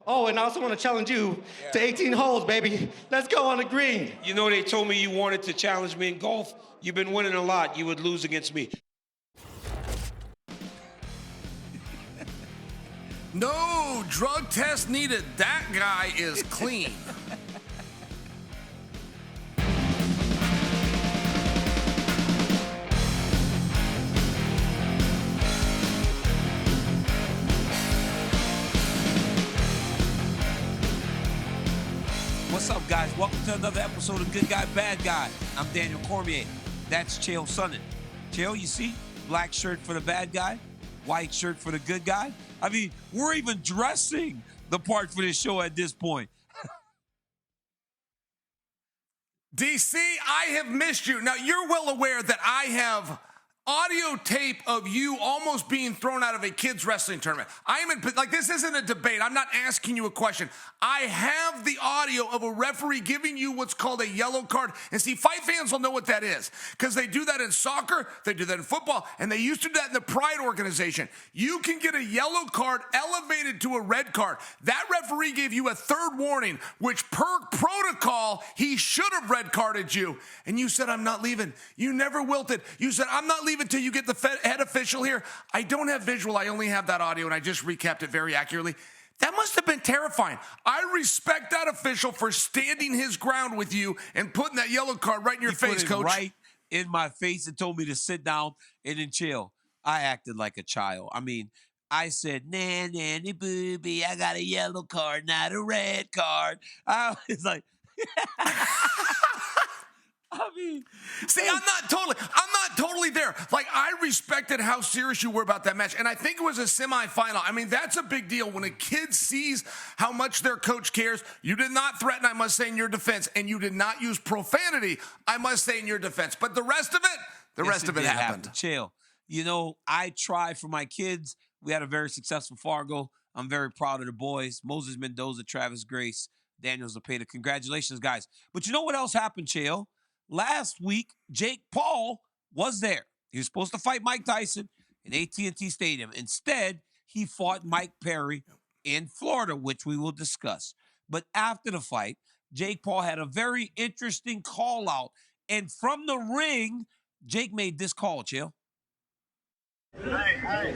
Oh, and I also want to challenge you to 18 holes, baby. Let's go on the green. You know, they told me you wanted to challenge me in golf. You've been winning a lot. You would lose against me. No drug test needed. That guy is clean. What's up, guys? Welcome to another episode of Good Guy, Bad Guy. I'm Daniel Cormier. That's Chael Sonnen. Chael, you see? Black shirt for the bad guy, white shirt for the good guy. I mean, we're even dressing the part for this show at this point. DC, I have missed you. Now, you're well aware that I have audio tape of you almost being thrown out of a kids' wrestling tournament. This isn't a debate. I'm not asking you a question. I have the audio of a referee giving you what's called a yellow card. And see, fight fans will know what that is because they do that in soccer, they do that in football, and they used to do that in the Pride organization. You can get a yellow card elevated to a red card. That referee gave you a third warning, which per protocol, he should have red carded you. And you said, I'm not leaving. You never wilted. You said, I'm not leaving until you get the head official here. I don't have visual. I only have that audio, and I just recapped it very accurately. That must have been terrifying. I respect that official for standing his ground with you and putting that yellow card right in your face, Coach. Right in my face and told me to sit down and then chill. I acted like a child. I mean, I said, nanny booby, I got a yellow card, not a red card. I was like... I mean, see, I'm not totally there. Like, I respected how serious you were about that match, and I think it was a semifinal. I mean, that's a big deal when a kid sees how much their coach cares. You did not threaten, I must say, in your defense, and you did not use profanity, I must say, in your defense. But the rest of it, happened. Chill. You know, I try for my kids. We had a very successful Fargo. I'm very proud of the boys. Moses Mendoza, Travis Grace, Daniel Zepeda. Congratulations, guys. But you know what else happened, Chael? Last week, Jake Paul was there. He was supposed to fight Mike Tyson in AT&T Stadium. Instead, he fought Mike Perry in Florida, which we will discuss. But after the fight, Jake Paul had a very interesting call out. And from the ring, Jake made this call, Chael. Hey,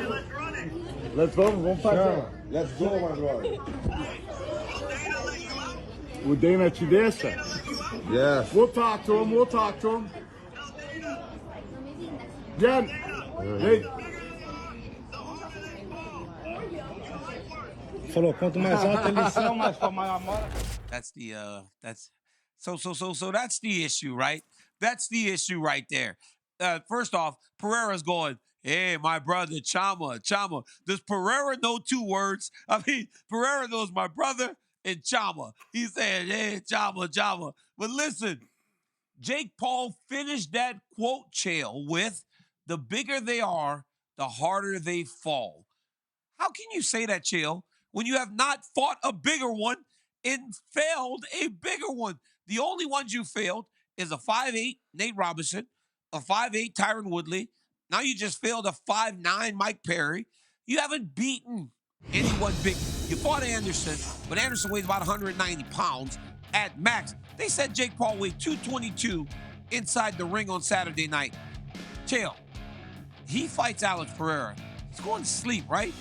let's run it. Let's go, vamos fazer. Let's go, my brother. O Dana te deixa? Yes. We'll talk to him, Jen, hey. Falou, quanto mais alta eles são, mais maior. That's the issue, right? That's the issue right there. First off, Pereira's going, hey, my brother, Chama. Does Pereira know two words? I mean, Pereira knows my brother and Chama. He's saying, hey, Chama. But listen, Jake Paul finished that quote, Chael, with the bigger they are, the harder they fall. How can you say that, Chael, when you have not fought a bigger one and failed a bigger one? The only ones you failed is a 5'8" Nate Robinson, a 5'8" Tyron Woodley. Now you just failed a 5'9" Mike Perry. You haven't beaten anyone big. You fought Anderson, but Anderson weighs about 190 pounds at max. They said Jake Paul weighed 222 inside the ring on Saturday night. Chael, he fights Alex Pereira. He's going to sleep, right?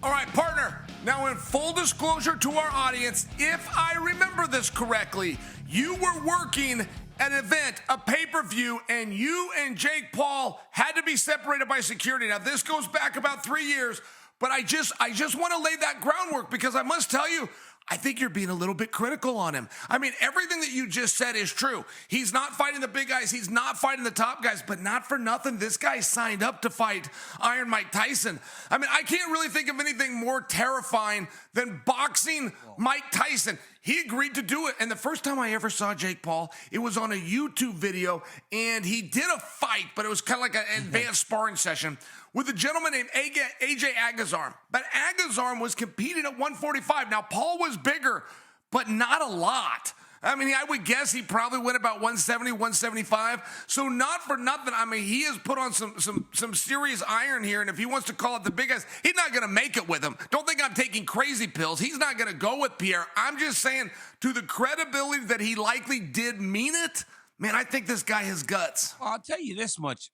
All right, partner. Now, in full disclosure to our audience, if I remember this correctly, you were working an event, a pay-per-view, and you and Jake Paul had to be separated by security. Now, this goes back about 3 years, but I just want to lay that groundwork because I must tell you, I think you're being a little bit critical on him. I mean, everything that you just said is true. He's not fighting the big guys. He's not fighting the top guys, but not for nothing. This guy signed up to fight Iron Mike Tyson. I mean, I can't really think of anything more terrifying than boxing Mike Tyson. He agreed to do it. And the first time I ever saw Jake Paul, it was on a YouTube video, and he did a fight, but it was kind of like an advanced sparring session with a gentleman named AJ Agazarm. But Agazarm was competing at 145. Now, Paul was bigger, but not a lot. I mean, I would guess he probably went about 170, 175. So not for nothing. I mean, he has put on some serious iron here. And if he wants to call it the biggest, he's not going to make it with him. Don't think I'm taking crazy pills. He's not going to go with Pierre. I'm just saying, to the credibility that he likely did mean it, man, I think this guy has guts. Well, I'll tell you this much.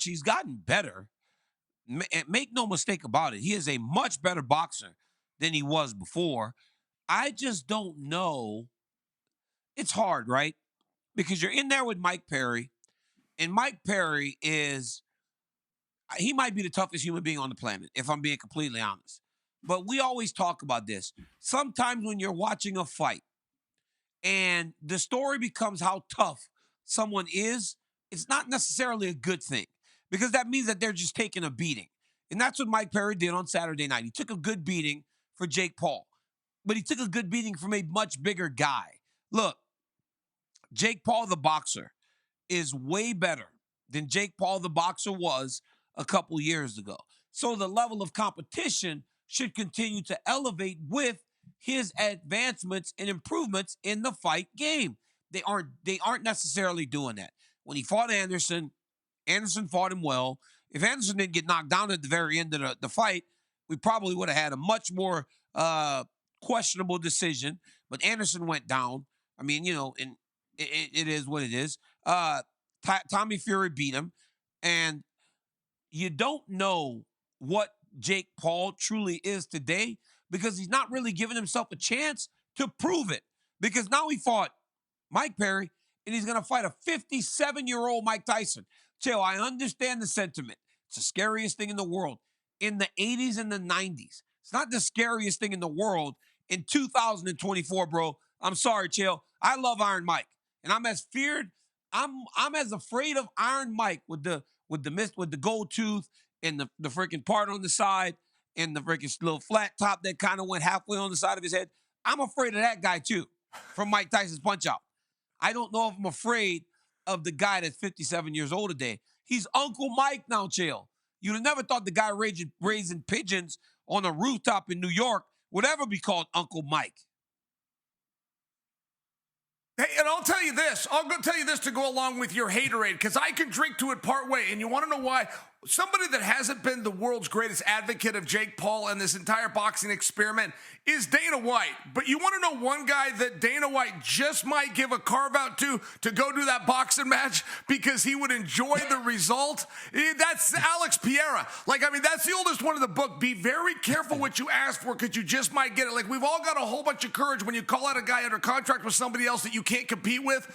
He's gotten better. Make no mistake about it. He is a much better boxer than he was before. I just don't know. It's hard, right? Because you're in there with Mike Perry, and Mike Perry he might be the toughest human being on the planet, if I'm being completely honest. But we always talk about this. Sometimes when you're watching a fight and the story becomes how tough someone is, it's not necessarily a good thing, because that means that they're just taking a beating. And that's what Mike Perry did on Saturday night. He took a good beating for Jake Paul, but he took a good beating from a much bigger guy. Look, Jake Paul, the boxer, is way better than Jake Paul, the boxer, was a couple years ago. So the level of competition should continue to elevate with his advancements and improvements in the fight game. They aren't necessarily doing that. When he fought Anderson fought him well. If Anderson didn't get knocked down at the very end of the fight, we probably would have had a much more questionable decision. But Anderson went down. I mean, and it is what it is. Tommy Fury beat him. And you don't know what Jake Paul truly is today, because he's not really giving himself a chance to prove it. Because now he fought Mike Perry, and he's going to fight a 57-year-old Mike Tyson. Chael, I understand the sentiment. It's the scariest thing in the world. In the 80s and the 90s. It's not the scariest thing in the world in 2024, bro. I'm sorry, Chael. I love Iron Mike. And I'm as afraid of Iron Mike with the gold tooth and the freaking part on the side and the freaking little flat top that kind of went halfway on the side of his head. I'm afraid of that guy too, from Mike Tyson's punch out. I don't know if I'm afraid of the guy that's 57 years old today. He's Uncle Mike now, Chael. You'd have never thought the guy raising pigeons on a rooftop in New York would ever be called Uncle Mike. Hey, and I'll tell you this. I'll go tell you this to go along with your haterade, because I can drink to it part way. And you want to know why? Somebody that hasn't been the world's greatest advocate of Jake Paul and this entire boxing experiment is Dana White. But you want to know one guy that Dana White just might give a carve out to go do that boxing match because he would enjoy the result? That's Alex Pereira. That's the oldest one in the book. Be very careful what you ask for, because you just might get it. Like, we've all got a whole bunch of courage when you call out a guy under contract with somebody else that you can't compete with.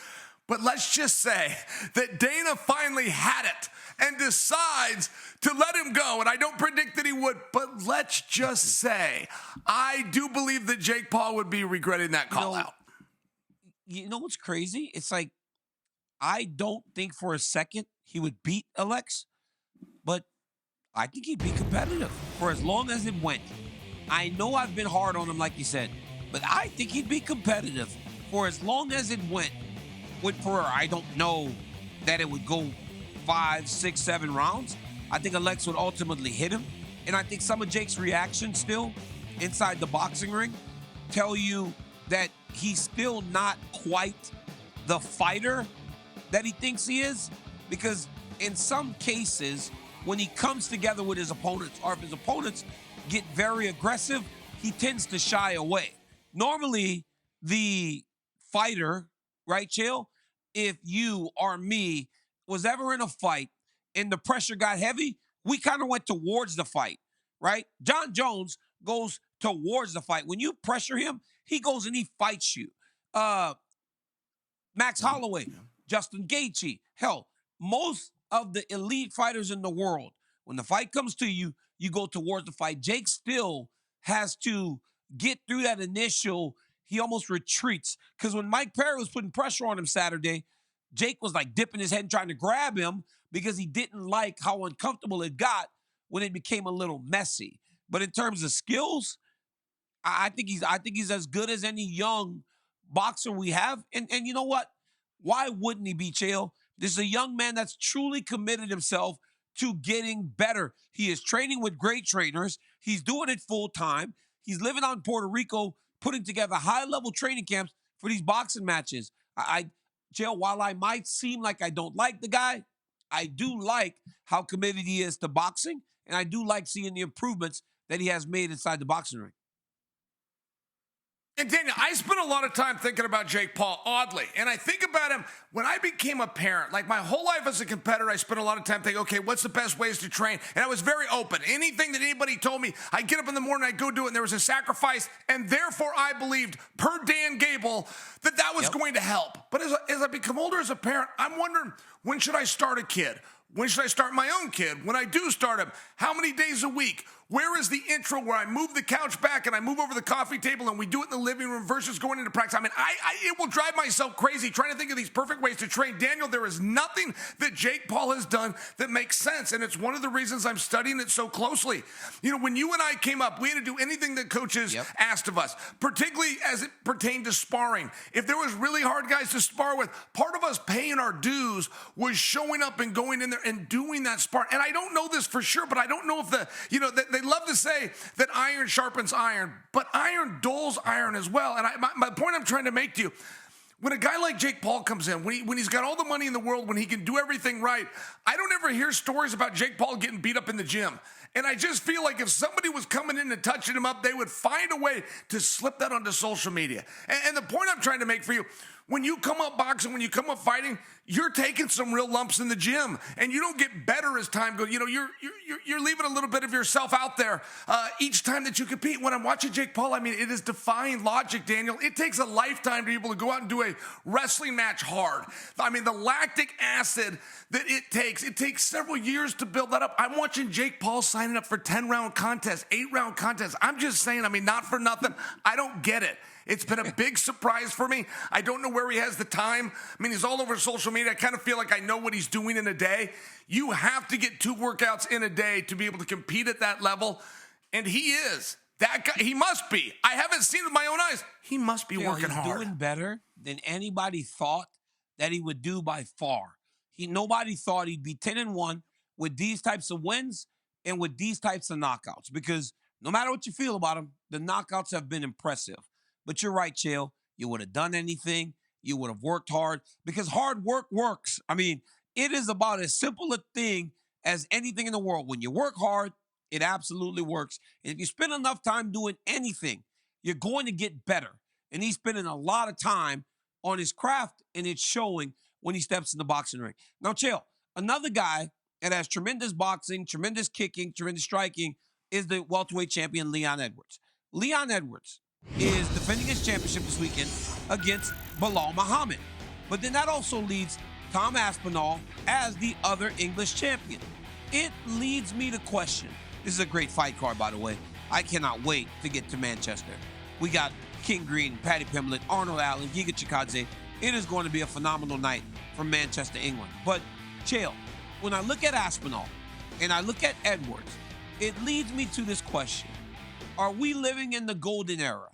But let's just say that Dana finally had it and decides to let him go. And I don't predict that he would, but let's just say I do believe that Jake Paul would be regretting that call out. You know what's crazy? It's like, I don't think for a second he would beat Alex, but I think he'd be competitive for as long as it went. I know I've been hard on him, like you said, but I think he'd be competitive for as long as it went with Pereira. I don't know that it would go 5, 6, 7 rounds. I think Alex would ultimately hit him. And I think some of Jake's reactions still inside the boxing ring tell you that he's still not quite the fighter that he thinks he is. Because in some cases, when he comes together with his opponents, or if his opponents get very aggressive, he tends to shy away. Normally, the fighter, right, Chael, if you or me was ever in a fight and the pressure got heavy, we kind of went towards the fight, right? John Jones goes towards the fight. When you pressure him, he goes and he fights you. Max Holloway, Justin Gaethje, hell, most of the elite fighters in the world, when the fight comes to you, you go towards the fight. Jake still has to get through that initial, he almost retreats. Because when Mike Perry was putting pressure on him Saturday, Jake was like dipping his head and trying to grab him because he didn't like how uncomfortable it got when it became a little messy. But in terms of skills, I think he's as good as any young boxer we have. And you know what? Why wouldn't he be, Chael? This is a young man that's truly committed himself to getting better. He is training with great trainers. He's doing it full time. He's living out in Puerto Rico, putting together high-level training camps for these boxing matches. Chael, while I might seem like I don't like the guy, I do like how committed he is to boxing, and I do like seeing the improvements that he has made inside the boxing ring. And Daniel, I spent a lot of time thinking about Jake Paul, oddly. And I think about him when I became a parent. Like my whole life as a competitor, I spent a lot of time thinking, okay, what's the best ways to train? And I was very open. Anything that anybody told me, I get up in the morning, I go do it, and there was a sacrifice. And therefore, I believed, per Dan Gable, that was going to help. But as I become older as a parent, I'm wondering, when should I start a kid? When should I start my own kid? When I do start him, how many days a week? Where is the intro where I move the couch back and I move over the coffee table and we do it in the living room versus going into practice? I mean, it will drive myself crazy trying to think of these perfect ways to train. Daniel, there is nothing that Jake Paul has done that makes sense, and it's one of the reasons I'm studying it so closely. You know, when you and I came up, we had to do anything that coaches asked of us, particularly as it pertained to sparring. If there was really hard guys to spar with, part of us paying our dues was showing up and going in there and doing that spar. And I don't know this for sure, but I don't know if they love to say that iron sharpens iron, but iron dulls iron as well. And my point I'm trying to make to you, when a guy like Jake Paul comes in, when he's got all the money in the world, when he can do everything right, I don't ever hear stories about Jake Paul getting beat up in the gym. And I just feel like if somebody was coming in and touching him up, they would find a way to slip that onto social media. And the point I'm trying to make for you, when you come up boxing, when you come up fighting, you're taking some real lumps in the gym, and you don't get better as time goes. You know, you're leaving a little bit of yourself out there each time that you compete. When I'm watching Jake Paul, I mean, it is defying logic, Daniel. It takes a lifetime to be able to go out and do a wrestling match hard. I mean, the lactic acid that it takes several years to build that up. I'm watching Jake Paul signing up for 10-round contests, 8-round contests. I'm just saying, I mean, not for nothing. I don't get it. It's been a big surprise for me. I don't know where he has the time. I mean, he's all over social media. I kind of feel like I know what he's doing in a day. You have to get 2 workouts in a day to be able to compete at that level. And he is. That guy, he must be. I haven't seen it with my own eyes. He must be working hard. He's doing better than anybody thought that he would do by far. Nobody thought he'd be 10-1 with these types of wins and with these types of knockouts, because no matter what you feel about him, the knockouts have been impressive. But you're right, Chael. You would have done anything. You would have worked hard, because hard work works. I mean, it is about as simple a thing as anything in the world. When you work hard, it absolutely works. And if you spend enough time doing anything, you're going to get better. And he's spending a lot of time on his craft, and it's showing when he steps in the boxing ring. Now, Chael, another guy that has tremendous boxing, tremendous kicking, tremendous striking is the welterweight champion, Leon Edwards. Leon Edwards is defending his championship this weekend against Belal Muhammad. But then that also leads Tom Aspinall as the other English champion. It leads me to question. This is a great fight card, by the way. I cannot wait to get to Manchester. We got King Green, Paddy Pimblett, Arnold Allen, Giga Chikadze. It is going to be a phenomenal night from Manchester, England. But, Chael, when I look at Aspinall and I look at Edwards, it leads me to this question. Are we living in the golden era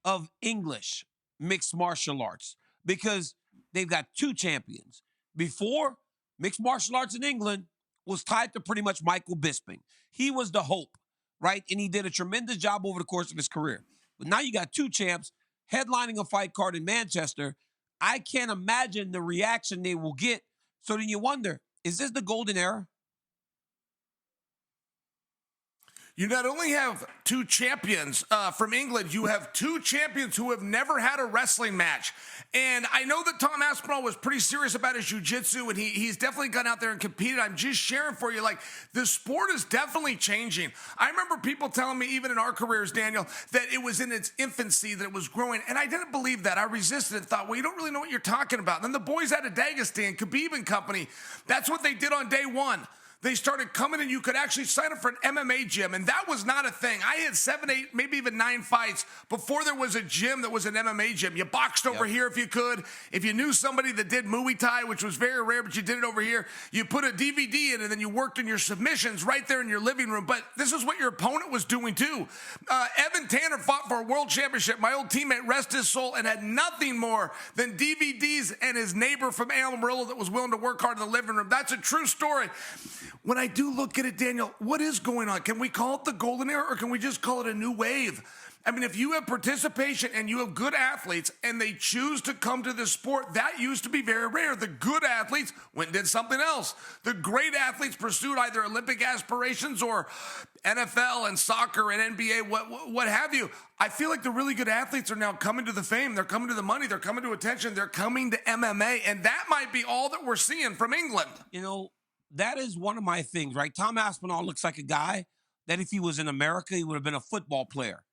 of English mixed martial arts? Because they've got 2 champions. Before, mixed martial arts in England was tied to pretty much Michael Bisping. He was the hope, right? And he did a tremendous job over the course of his career. But now you got 2 champs headlining a fight card in Manchester. I can't imagine the reaction they will get. So then you wonder, is this the golden era? You not only have 2 champions from England, you have 2 champions who have never had a wrestling match. And I know that Tom Aspinall was pretty serious about his jiu-jitsu, and he's definitely gone out there and competed. I'm just sharing for you, like, the sport is definitely changing. I remember people telling me, even in our careers, Daniel, that it was in its infancy, that it was growing. And I didn't believe that. I resisted and thought, well, you don't really know what you're talking about. And then the boys out of Dagestan, Khabib and company, that's what they did on day 1. They started coming, and you could actually sign up for an MMA gym, and that was not a thing. I had 7, 8, maybe even 9 fights before there was a gym that was an MMA gym. You boxed over here if you could. If you knew somebody that did Muay Thai, which was very rare, but you did it over here, you put a DVD in, and then you worked on your submissions right there in your living room. But this is what your opponent was doing too. Evan Tanner fought for a world championship. My old teammate, rest his soul, and had nothing more than DVDs and his neighbor from Amarillo that was willing to work hard in the living room. That's a true story. When I do look at it, Daniel, what is going on? Can we call it the golden era, or can we just call it a new wave? I mean, if you have participation and you have good athletes and they choose to come to this sport, that used to be very rare. The good athletes went and did something else. The great athletes pursued either Olympic aspirations or NFL and soccer and NBA, what have you. I feel like the really good athletes are now coming to the fame. They're coming to the money. They're coming to attention. They're coming to MMA. And that might be all that we're seeing from England. You know, that is one of my things, right? Tom Aspinall looks like a guy that if he was in America, he would have been a football player.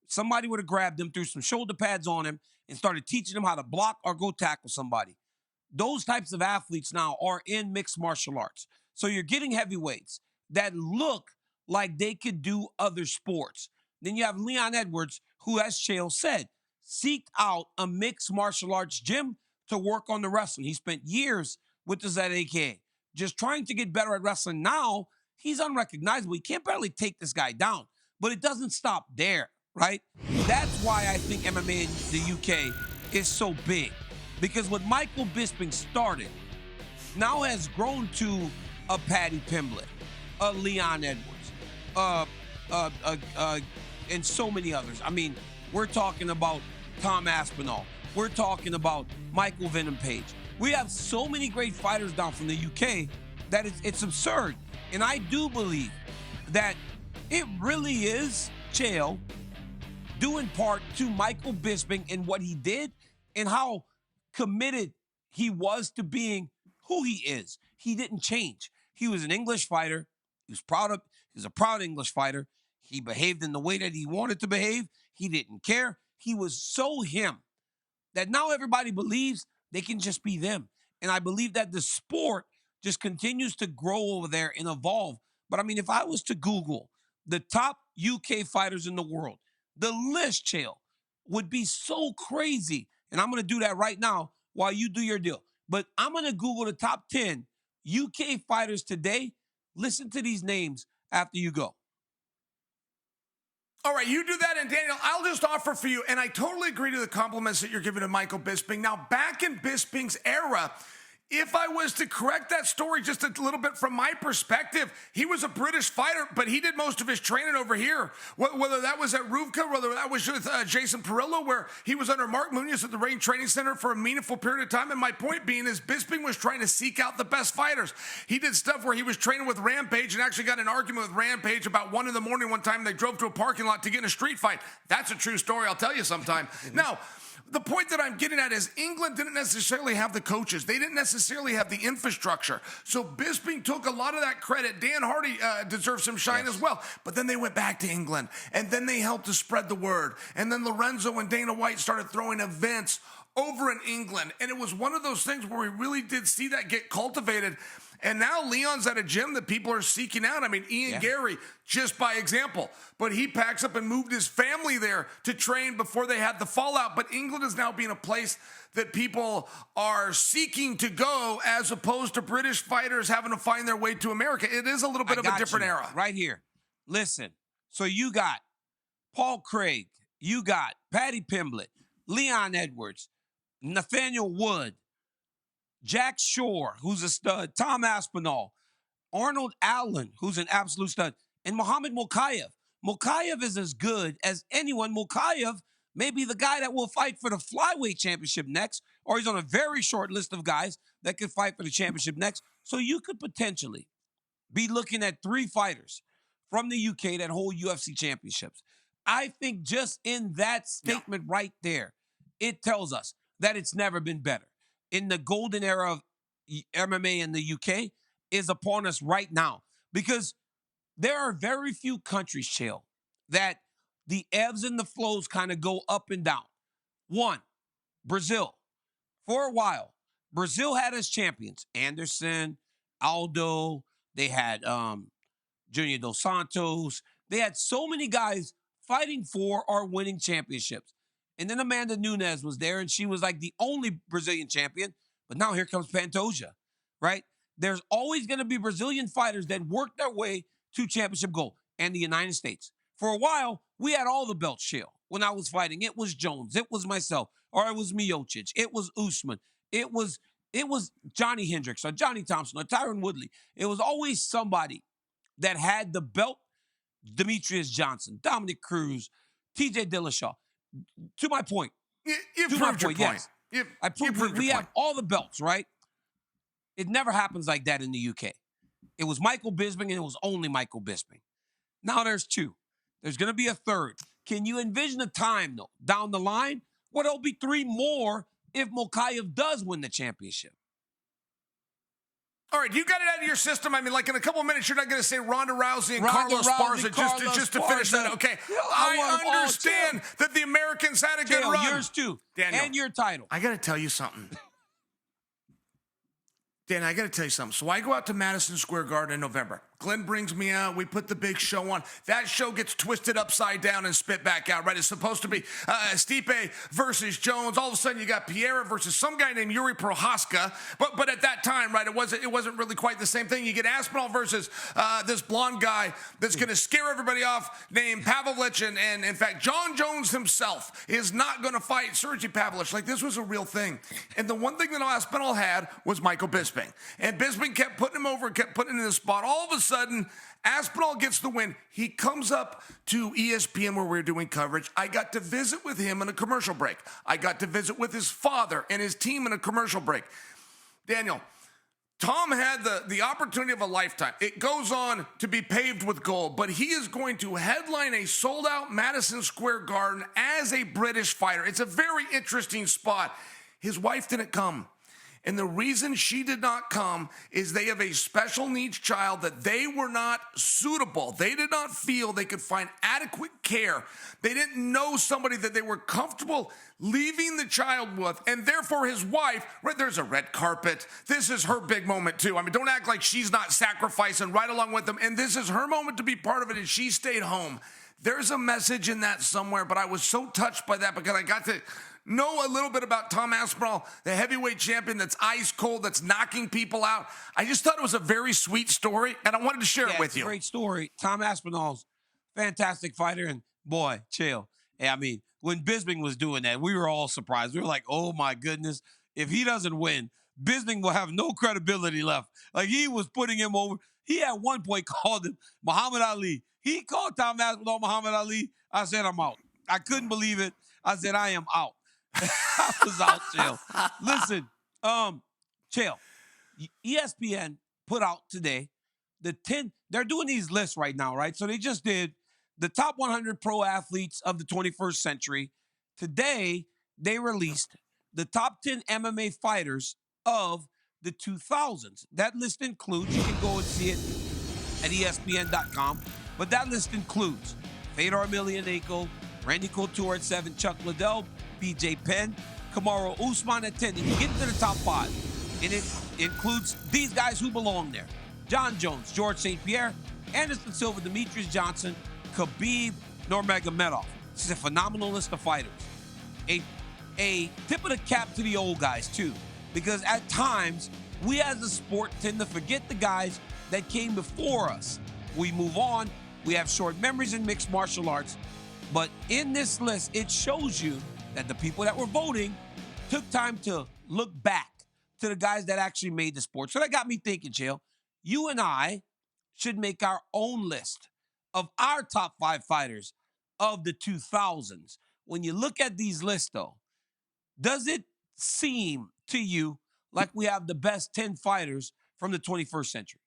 Somebody would have grabbed him, threw some shoulder pads on him, and started teaching him how to block or go tackle somebody. Those types of athletes now are in mixed martial arts. So you're getting heavyweights that look like they could do other sports. Then you have Leon Edwards, who, as Chael said, seeked out a mixed martial arts gym to work on the wrestling. He spent years with the ZAK, just trying to get better at wrestling. Now, he's unrecognizable. You can't barely take this guy down. But it doesn't stop there, right? That's why I think MMA in the UK is so big. Because what Michael Bisping started now has grown to a Paddy Pimblett, a Leon Edwards, and so many others. I mean, we're talking about Tom Aspinall. We're talking about Michael Venom Page. We have so many great fighters down from the UK that it's absurd. And I do believe that it really is Chael due in part to Michael Bisping and what he did and how committed he was to being who he is. He didn't change. He was an English fighter. He was a proud English fighter. He behaved in the way that he wanted to behave. He didn't care. He was so him that now everybody believes they can just be them. And I believe that the sport just continues to grow over there and evolve. But I mean, if I was to Google the top UK fighters in the world, the list, Chael, would be so crazy. And I'm going to do that right now while you do your deal. But I'm going to Google the top 10 UK fighters today. Listen to these names after you go. All right, you do that, and Daniel, I'll just offer for you, and I totally agree to the compliments that you're giving to Michael Bisping. Now, back in Bisping's era, if I was to correct that story just a little bit from my perspective, he was a British fighter, but he did most of his training over here. Whether that was at Ruvka, whether that was with Jason Pereira, where he was under Mark Munoz at the Ring Training Center for a meaningful period of time. And my point being is Bisping was trying to seek out the best fighters. He did stuff where he was training with Rampage and actually got in an argument with Rampage about 1 a.m. one time. They drove to a parking lot to get in a street fight. That's a true story. I'll tell you sometime. Now, the point that I'm getting at is England didn't necessarily have the coaches. They didn't necessarily have the infrastructure. So Bisping took a lot of that credit. Dan Hardy deserves some shine as well. But then they went back to England, and then they helped to spread the word. And then Lorenzo and Dana White started throwing events over in England. And it was one of those things where we really did see that get cultivated. And now Leon's at a gym that people are seeking out. I mean, Ian Gary, just by example. But he packs up and moved his family there to train before they had the fallout. But England is now being a place that people are seeking to go as opposed to British fighters having to find their way to America. It is a little bit of a different era. Right here. Listen, so you got Paul Craig. You got Paddy Pimblett, Leon Edwards, Nathaniel Wood, Jack Shore, who's a stud, Tom Aspinall, Arnold Allen, who's an absolute stud, and Muhammad Mokaev. Mokaev is as good as anyone. Mokaev may be the guy that will fight for the flyweight championship next, or he's on a very short list of guys that could fight for the championship next. So you could potentially be looking at 3 fighters from the UK that hold UFC championships. I think just in that statement right there, it tells us that it's never been better. In the golden era of MMA in the UK is upon us right now. Because there are very few countries, Chael, that the ebbs and the flows kind of go up and down. One, Brazil. For a while, Brazil had as champions Anderson, Aldo, they had Junior Dos Santos. They had so many guys fighting for or winning championships. And then Amanda Nunes was there, and she was like the only Brazilian champion. But now here comes Pantoja, right? There's always going to be Brazilian fighters that work their way to championship gold. And the United States. For a while, we had all the belts, Chael. When I was fighting, it was Jones, it was myself, or it was Miocic, it was Usman, it was Johnny Hendricks, or Johnny Thompson, or Tyron Woodley. It was always somebody that had the belt. Demetrius Johnson, Dominic Cruz, TJ Dillashaw. To my point. You To my proved your point, point. yes. I You proved proved we your have point. all the belts, right? It never happens like that in the UK. It was Michael Bisping, and it was only Michael Bisping. Now there's two. There's going to be a third. Can you envision a time, though, down the line where there'll be three more if Mokaev does win the championship? All right, you got it out of your system. I mean, like in a couple of minutes, you're not going to say Ronda Rousey and Carlos Esparza just to finish that. Okay, I understand that the Americans had a good run. Yours too, Daniel, and your title. I got to tell you something. Dan, I got to tell you something. So I go out to Madison Square Garden in November. Glenn brings me out. We put the big show on. That show gets twisted upside down and spit back out, right? It's supposed to be Stipe versus Jones. All of a sudden, you got Pereira versus some guy named Yuri Prohaska. But at that time, right, it wasn't really quite the same thing. You get Aspinall versus this blonde guy that's going to scare everybody off named Pavlovich. And in fact, John Jones himself is not going to fight Sergey Pavlovich. Like, this was a real thing. And the one thing that Aspinall had was Michael Bisping. And Bisping kept putting him over and kept putting him in the spot. All of a sudden, Aspinall gets the win. He comes up to ESPN where we're doing coverage. I got to visit with him in a commercial break. I got to visit with his father and his team in a commercial break. Daniel, Tom had the opportunity of a lifetime. It goes on to be paved with gold, but he is going to headline a sold-out Madison Square Garden as a British fighter. It's a very interesting spot. His wife didn't come. And the reason she did not come is they have a special needs child that they were not suitable. They did not feel they could find adequate care. They didn't know somebody that they were comfortable leaving the child with. And therefore his wife, right, there's a red carpet. This is her big moment too. I mean, don't act like she's not sacrificing right along with them. And this is her moment to be part of it, and she stayed home. There's a message in that somewhere, but I was so touched by that because I got to know a little bit about Tom Aspinall, the heavyweight champion that's ice cold, that's knocking people out. I just thought it was a very sweet story, and I wanted to share it with you. Great story. Tom Aspinall's fantastic fighter, and boy, Chael. I mean, when Bisping was doing that, we were all surprised. We were like, oh my goodness, if he doesn't win, Bisping will have no credibility left. Like, he was putting him over. He at one point called him Muhammad Ali. He called Tom Aspinall Muhammad Ali. I said, I'm out. I couldn't believe it. I said, I am out. I was out, Chael. Listen, Chael, ESPN put out today the 10, they're doing these lists right now, right? So they just did the top 100 pro athletes of the 21st century. Today, they released the top 10 MMA fighters of the 2000s. That list includes, you can go and see it at ESPN.com, but that list includes Fedor Emelianenko, Randy Couture at 7, Chuck Liddell, BJ Penn, Kamaru Usman at 10. And you get into the top 5, and it includes these guys who belong there: John Jones, George St. Pierre, Anderson Silva, Demetrius Johnson, Khabib Nurmagomedov. This is a phenomenal list of fighters. A tip of the cap to the old guys, too, because at times, we as a sport tend to forget the guys that came before us. We move on. We have short memories in mixed martial arts. But in this list, it shows you that the people that were voting took time to look back to the guys that actually made the sport. So that got me thinking, Chael, you and I should make our own list of our top 5 fighters of the 2000s. When you look at these lists, though, does it seem to you like we have the best 10 fighters from the 21st century?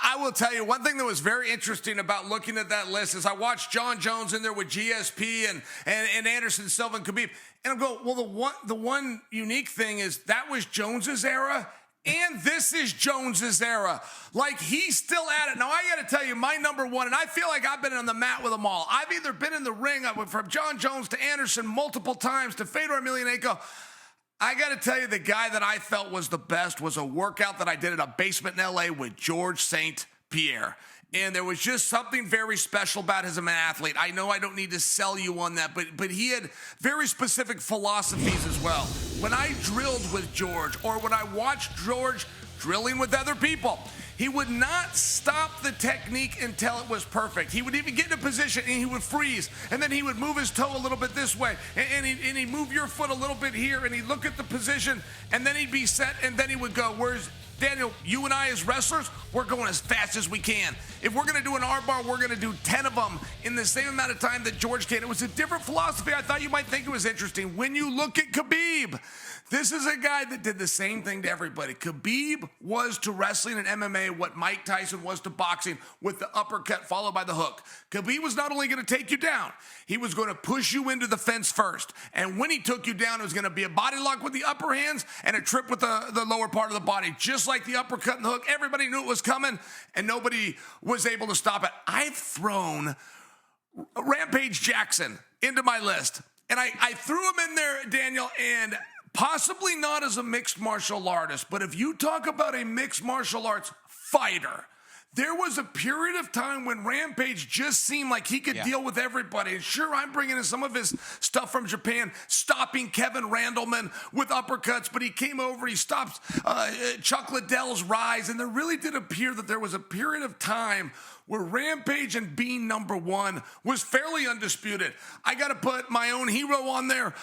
I will tell you, one thing that was very interesting about looking at that list is I watched John Jones in there with GSP and Anderson Silva and Khabib. And I'm going, well, the one unique thing is that was Jones's era, and this is Jones's era. Like, he's still at it. Now, I got to tell you, my number one, and I feel like I've been on the mat with them all. I've either been in the ring from John Jones to Anderson multiple times to Fedor Emelianenko. I got to tell you, the guy that I felt was the best was a workout that I did in a basement in L.A. with George St. Pierre. And there was just something very special about him as an athlete. I know I don't need to sell you on that, but he had very specific philosophies as well. When I drilled with George, or when I watched George drilling with other people, he would not stop the technique until it was perfect. He would even get in a position and he would freeze, and then he would move his toe a little bit this way, and he'd move your foot a little bit here, and he'd look at the position, and then he'd be set, and then he would go, whereas Daniel, you and I as wrestlers, we're going as fast as we can. If we're going to do an armbar, we're going to do 10 of them in the same amount of time that George can. It was a different philosophy. I thought you might think it was interesting. When you look at Khabib, this is a guy that did the same thing to everybody. Khabib was to wrestling and MMA what Mike Tyson was to boxing, with the uppercut followed by the hook. Khabib was not only going to take you down, he was going to push you into the fence first. And when he took you down, it was going to be a body lock with the upper hands and a trip with the lower part of the body. Just like the uppercut and the hook, everybody knew it was coming, and nobody was able to stop it. I've thrown Rampage Jackson into my list, and I threw him in there, Daniel, and possibly not as a mixed martial artist, but if you talk about a mixed martial arts fighter, there was a period of time when Rampage just seemed like he could deal with everybody. And sure, I'm bringing in some of his stuff from Japan, stopping Kevin Randleman with uppercuts, but he came over, he stopped Chuck Liddell's rise, and there really did appear that there was a period of time where Rampage and being number one was fairly undisputed. I got to put my own hero on there,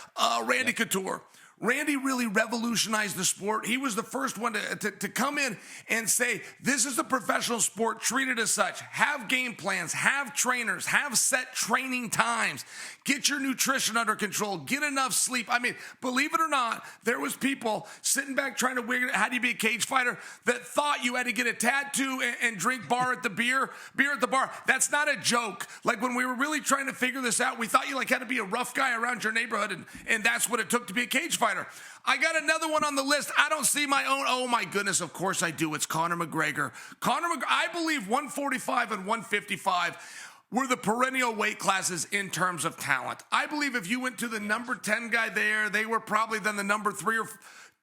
Randy Couture. Randy really revolutionized the sport. He was the first one to come in and say, this is a professional sport, treat it as such. Have game plans, have trainers, have set training times, get your nutrition under control, get enough sleep. I mean, believe it or not, there was people sitting back trying to figure out how do you be a cage fighter that thought you had to get a tattoo and drink beer at the bar. That's not a joke. Like when we were really trying to figure this out, we thought you had to be a rough guy around your neighborhood, and that's what it took to be a cage fighter. I got another one on the list. I don't see my own. Oh my goodness, of course I do. It's Conor McGregor. I believe 145 and 155 were the perennial weight classes in terms of talent. I believe if you went to the number 10 guy there, they were probably then the number 3 or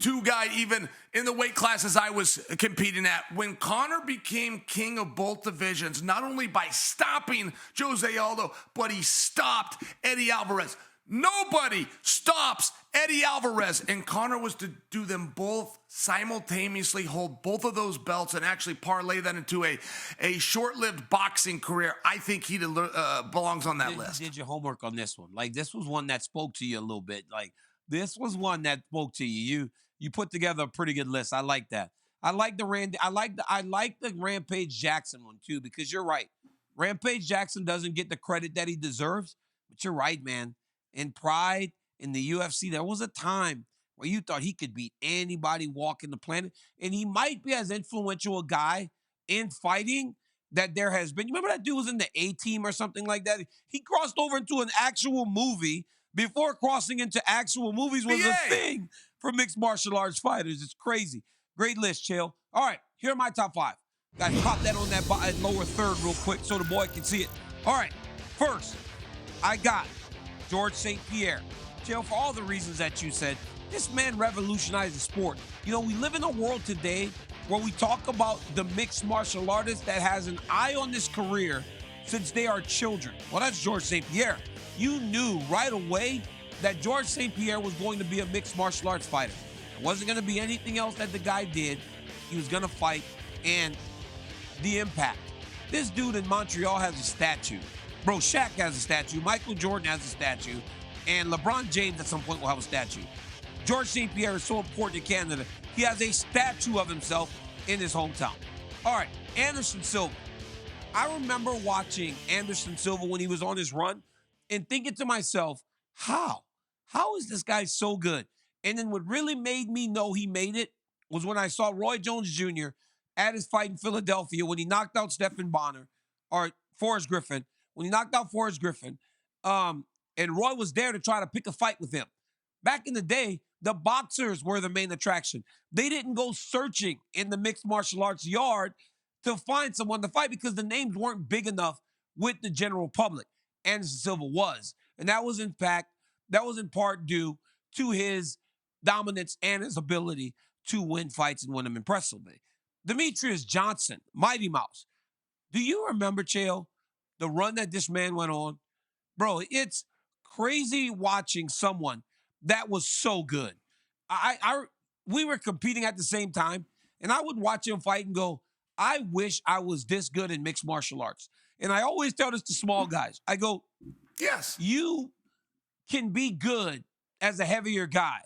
2 guy even in the weight classes I was competing at. When Conor became king of both divisions, not only by stopping Jose Aldo, but he stopped Eddie Alvarez. Nobody stops Eddie Alvarez, and Conor was to do them both simultaneously, hold both of those belts, and actually parlay that into a short-lived boxing career. I think he belongs on that list. You did your homework on this one. Like, this was one that spoke to you a little bit. Like, this was one that spoke to you. You put together a pretty good list. I like that. I like the Rampage Jackson one too, because you're right. Rampage Jackson doesn't get the credit that he deserves, but you're right, man. In Pride, in the UFC, there was a time where you thought he could beat anybody walking the planet, and he might be as influential a guy in fighting that there has been. You remember that dude was in the A-Team or something like that? He crossed over into an actual movie before crossing into actual movies was a thing for mixed martial arts fighters. It's crazy. Great list, Chael. All right, here are my top 5. Guys, pop that on that lower third real quick so the boy can see it. All right, first, I got George St. Pierre. Chael, for all the reasons that you said, this man revolutionized the sport. You know, we live in a world today where we talk about the mixed martial artist that has an eye on this career since they are children. Well, that's George St. Pierre. You knew right away that George St. Pierre was going to be a mixed martial arts fighter. It wasn't going to be anything else that the guy did. He was going to fight, and the impact. This dude in Montreal has a statue. Bro, Shaq has a statue. Michael Jordan has a statue. And LeBron James at some point will have a statue. George St. Pierre is so important in Canada. He has a statue of himself in his hometown. All right, Anderson Silva. I remember watching Anderson Silva when he was on his run and thinking to myself, how? How is this guy so good? And then what really made me know he made it was when I saw Roy Jones Jr. at his fight in Philadelphia when he knocked out Stephen Bonner, or Forrest Griffin, when he knocked out Forrest Griffin, and Roy was there to try to pick a fight with him. Back in the day, the boxers were the main attraction. They didn't go searching in the mixed martial arts yard to find someone to fight because the names weren't big enough with the general public. Anderson Silva was. And that was in part due to his dominance and his ability to win fights and win them impressively. Demetrius Johnson, Mighty Mouse. Do you remember, Chael, the run that this man went on? Bro, it's crazy watching someone that was so good. We were competing at the same time, and I would watch him fight and go, I wish I was this good in mixed martial arts. And I always tell this to small guys. I go, yes, you can be good as a heavier guy,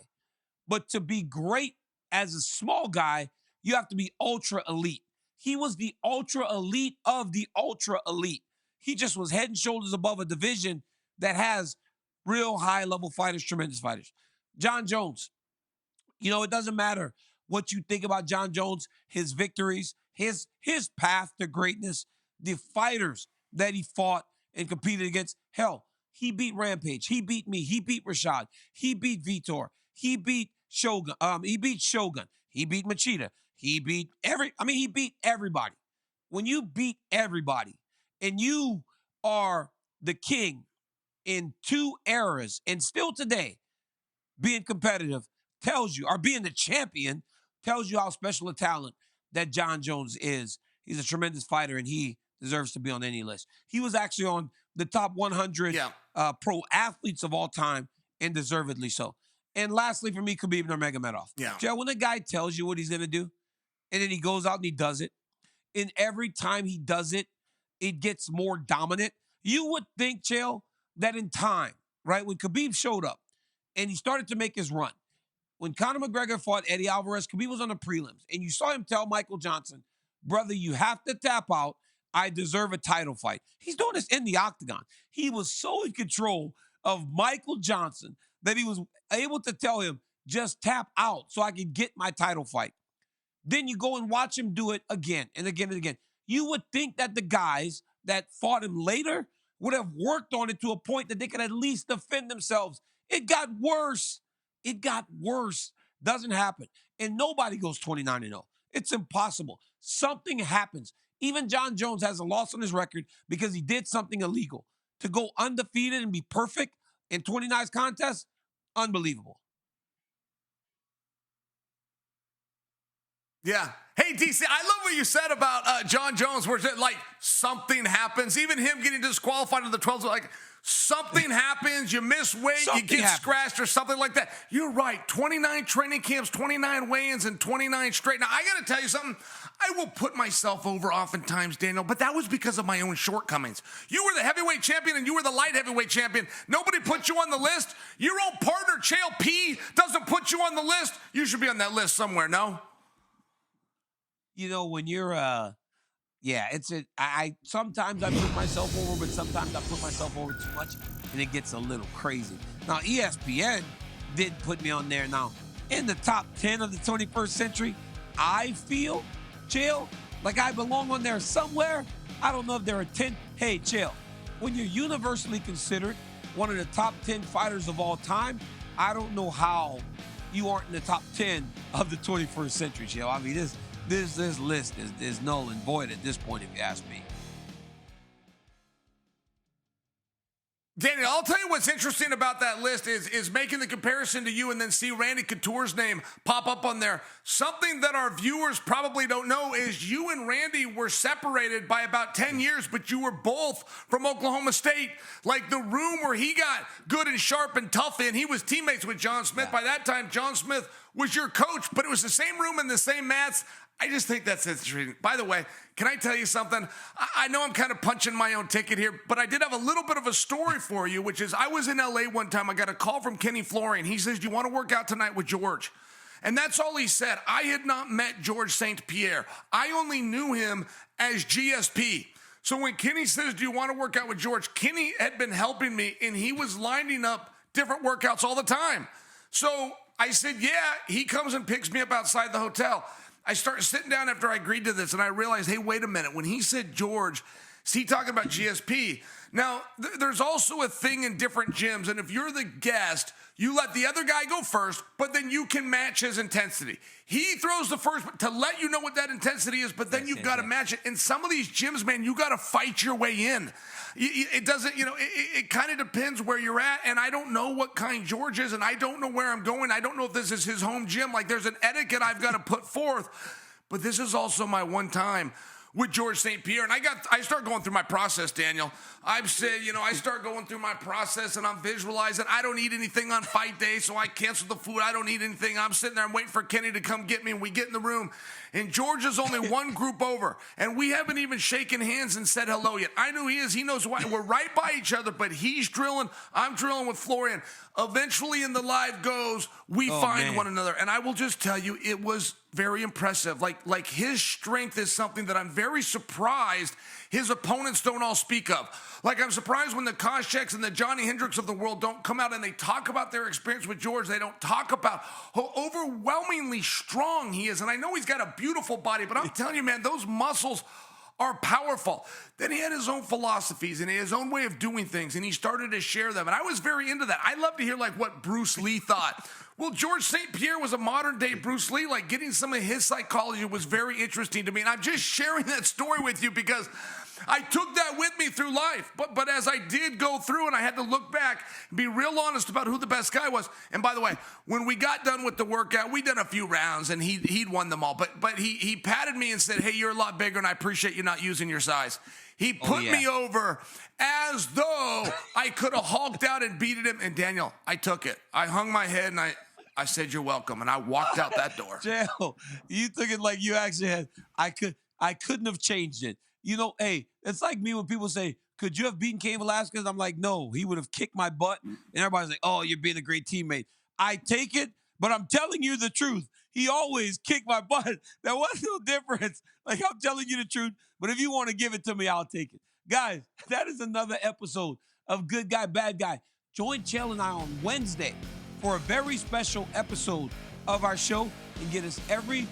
but to be great as a small guy, you have to be ultra elite. He was the ultra elite of the ultra elite. He just was head and shoulders above a division that has real high-level fighters, tremendous fighters. John Jones, it doesn't matter what you think about John Jones, his victories, his path to greatness, the fighters that he fought and competed against. Hell, he beat Rampage. He beat me. He beat Rashad. He beat Vitor. He beat Shogun. He beat Shogun. He beat Machida. He beat he beat everybody. When you beat everybody and you are the king in 2 eras and still today being competitive being the champion tells you how special a talent that John Jones is. He's a tremendous fighter and he deserves to be on any list. He was actually on the top 100 pro athletes of all time and deservedly so. And lastly, for me, Khabib Nurmagomedov. Yeah. Joe, when a guy tells you what he's going to do, and then he goes out and he does it, and every time he does it, it gets more dominant. You would think, Chael, that in time, right, when Khabib showed up and he started to make his run, when Conor McGregor fought Eddie Alvarez, Khabib was on the prelims, and you saw him tell Michael Johnson, brother, you have to tap out. I deserve a title fight. He's doing this in the octagon. He was so in control of Michael Johnson that he was able to tell him, just tap out so I can get my title fight. Then you go and watch him do it again and again and again. You would think that the guys that fought him later would have worked on it to a point that they could at least defend themselves. It got worse. It got worse. Doesn't happen. And nobody goes 29-0. It's impossible. Something happens. Even John Jones has a loss on his record because he did something illegal. To go undefeated and be perfect in 29 contests, unbelievable. Yeah. Hey, DC, I love what you said about John Jones, where it's like something happens. Even him getting disqualified in the 12s, like something happens, you miss weight, you get scratched or something like that. You're right. 29 training camps, 29 weigh-ins, and 29 straight. Now, I got to tell you something. I will put myself over oftentimes, Daniel, but that was because of my own shortcomings. You were the heavyweight champion and you were the light heavyweight champion. Nobody put you on the list. Your own partner, Chael P, doesn't put you on the list. You should be on that list somewhere, no? When you're, I sometimes I put myself over, but sometimes I put myself over too much, and it gets a little crazy. Now, ESPN did put me on there. Now, in the top 10 of the 21st century, I feel, Chael, like I belong on there somewhere. I don't know if there are 10. Hey, Chael, when you're universally considered one of the top 10 fighters of all time, I don't know how you aren't in the top 10 of the 21st century, Chael. I mean, this list is null and void at this point, if you ask me. Daniel, I'll tell you what's interesting about that list is making the comparison to you and then see Randy Couture's name pop up on there. Something that our viewers probably don't know is you and Randy were separated by about 10 years, but you were both from Oklahoma State. Like the room where he got good and sharp and tough in, he was teammates with John Smith. Yeah. By that time, John Smith was your coach, but it was the same room and the same mats. I just think that's interesting. By the way, can I tell you something? I know I'm kind of punching my own ticket here, but I did have a little bit of a story for you, which is I was in LA one time. I got a call from Kenny Florian. He says, do you want to work out tonight with George? And that's all he said. I had not met George St. Pierre. I only knew him as GSP. So when Kenny says, do you want to work out with George? Kenny had been helping me, and he was lining up different workouts all the time. So I said, yeah. He comes and picks me up outside the hotel. I started sitting down after I agreed to this, and I realized, hey, wait a minute. When he said George, is he talking about GSP? Now, there's also a thing in different gyms, and if you're the guest, you let the other guy go first, but then you can match his intensity. He throws the first to let you know what that intensity is, but then you've got to match it. In some of these gyms, man, you got to fight your way in. It doesn't, it kind of depends where you're at, and I don't know what kind George is, and I don't know where I'm going. I don't know if this is his home gym. Like, there's an etiquette I've got to put forth, but this is also my one time with George St. Pierre. And I start going through my process, Daniel. I've said, I start going through my process and I'm visualizing. I don't eat anything on fight day, so I cancel the food. I don't eat anything. I'm sitting there, I'm waiting for Kenny to come get me, and we get in the room. And George is only one group over, and we haven't even shaken hands and said hello yet. I know he is. He knows why. We're right by each other, but he's drilling. I'm drilling with Florian. Eventually in the live goes, we find one another. And I will just tell you, it was very impressive. Like his strength is something that I'm very surprised his opponents don't all speak of. Like, I'm surprised when the Koscheck's and the Johnny Hendricks of the world don't come out and they talk about their experience with George. They don't talk about how overwhelmingly strong he is. And I know he's got a beautiful body, but I'm telling you, man, those muscles are powerful. Then he had his own philosophies and his own way of doing things, and he started to share them. And I was very into that. I love to hear like what Bruce Lee thought. Well, George St. Pierre was a modern day Bruce Lee. Like, getting some of his psychology was very interesting to me. And I'm just sharing that story with you because I took that with me through life. But as I did go through and I had to look back and be real honest about who the best guy was. And by the way, when we got done with the workout, we done a few rounds and he'd won them all. But he patted me and said, hey, you're a lot bigger and I appreciate you not using your size. He put me over as though I could have hulked out and beaten him. And Daniel, I took it. I hung my head and I said, you're welcome. And I walked out that door. Chael, you took it like you actually had, I couldn't have changed it. You know, hey, it's like me when people say, could you have beaten Cain Velasquez? I'm like, no, he would have kicked my butt. And everybody's like, oh, you're being a great teammate. I take it, but I'm telling you the truth. He always kicked my butt. There was no difference. Like, I'm telling you the truth, but if you want to give it to me, I'll take it. Guys, that is another episode of Good Guy, Bad Guy. Join Chael and I on Wednesday for a very special episode of our show, and get us every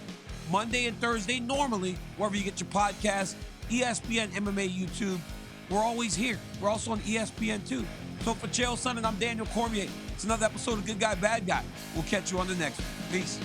Monday and Thursday, normally, wherever you get your podcasts, ESPN MMA YouTube. We're always here. We're also on ESPN too. So for Chael Sonnen, I'm Daniel Cormier. It's another episode of Good Guy, Bad Guy. We'll catch you on the next one. Peace.